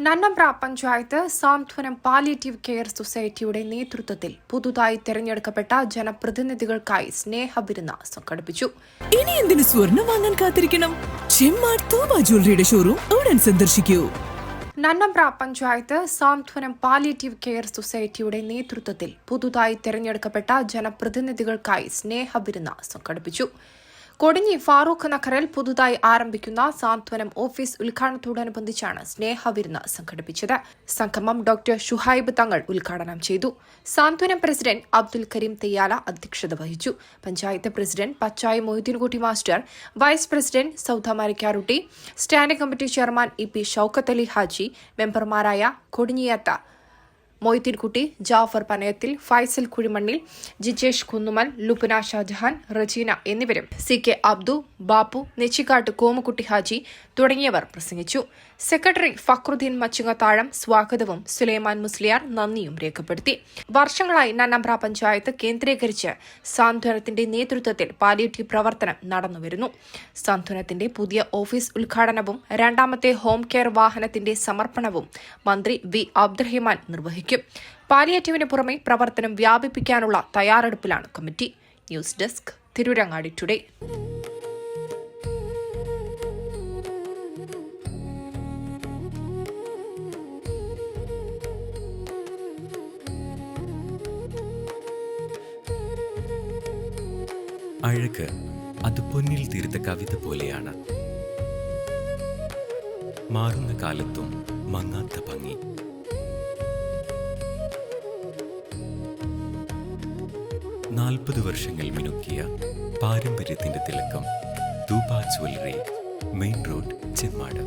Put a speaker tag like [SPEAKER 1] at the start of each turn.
[SPEAKER 1] നന്നമ്പ്ര പഞ്ചായത്ത് സാന്ത്വനം palliative care സൊസൈറ്റിയുടെ നേതൃത്വത്തിൽ പുതുതായി തെരഞ്ഞെടുക്കപ്പെട്ട ജനപ്രതിനിധികൾക്കായി സ്നേഹവിരുന്ന് സംഘടിപ്പിച്ചു.
[SPEAKER 2] ഇനി എന്തിനു സ്വർണ്ണം വാങ്ങാൻ കാത്തിരിക്കണം? ചെമ്മാട് തോമ ജ്വല്ലറിയുടെ ഷോറൂം ഉടൻ സന്ദർശിക്കൂ.
[SPEAKER 1] നന്നമ്പ്ര പഞ്ചായത്ത് സാന്ത്വനം പാലിയേറ്റീവ് കെയർ സൊസൈറ്റിയുടെ നേതൃത്വത്തിൽ പുതുതായി തെരഞ്ഞെടുക്കപ്പെട്ട ജനപ്രതിനിധികൾക്കായി സ്നേഹവിരുന്ന് സംഘടിപ്പിച്ചു. കൊടിഞ്ഞി ഫാറൂഖ് നഗറിൽ പുതുതായി ആരംഭിക്കുന്ന സാന്ത്വനം ഓഫീസ് ഉദ്ഘാടനത്തോടനുബന്ധിച്ചാണ് സ്നേഹവിരുന്ന് സംഘടിപ്പിച്ചത്. സംഗമം ഡോക്ടർ ഷുഹൈബ് തങ്ങൾ ഉദ്ഘാടനം ചെയ്തു. സാന്ത്വനം പ്രസിഡന്റ് അബ്ദുൽ കരീം തെയ്യാല അധ്യക്ഷത വഹിച്ചു. Panchayat president Pachayi Moideenkutty master, vice president Sauda Marikkarutty, standing committee chairman E P. Shoukath Ali Haji, മെമ്പർമാരായ കൊടിഞ്ഞിയത്ത മൊയ്തീൻകുട്ടി, ജാഫർ പനയത്തിൽ, ഫൈസൽ കുഴിമണ്ണിൽ, ജിജേഷ് കുന്നുമൽ, ലുബ്ന ഷാജഹാൻ, റജീന എന്നിവരും സി.കെ. അബ്ദു, ബാപ്പു, നെച്ചിക്കാട്ട് കോമുകുട്ടി ഹാജി തുടങ്ങിയവർ പ്രസംഗിച്ചു. സെക്രട്ടറി ഫക്രുദ്ദീൻ മച്ചുങ്ങത്താഴം സ്വാഗതവും സുലൈമാൻ മുസ്ലിയാർ നന്ദിയും രേഖപ്പെടുത്തി. വർഷങ്ങളായി നന്നമ്പ്ര പഞ്ചായത്ത് കേന്ദ്രീകരിച്ച് സാന്ത്വനത്തിന്റെ നേതൃത്വത്തിൽ പാലിയേറ്റീവ് പ്രവർത്തനം നടന്നുവരുന്നു. സാന്ത്വനത്തിന്റെ പുതിയ ഓഫീസ് ഉദ്ഘാടനവും രണ്ടാമത്തെ ഹോം കെയർ വാഹനത്തിന്റെ സമർപ്പണവും മന്ത്രി വി അബ്ദുറഹിമാൻ നിർവഹിക്കും. പാലിയേറ്റീവിന് പുറമെ പ്രവർത്തനം വ്യാപിപ്പിക്കാനുള്ള തയ്യാറെടുപ്പിലാണ് committee. News desk, Tirurangadi today.
[SPEAKER 3] അഴക് അത് പൊന്നിൽ തീർത്ത കവിത പോലെയാണ്. മാറുന്ന കാലത്തും മങ്ങാത്ത ഭംഗി. നാൽപ്പത് വർഷങ്ങൾ മിനുക്കിയ പാരമ്പര്യത്തിന്റെ Thilakkam. Thooba jewellery, main road, Chemmad.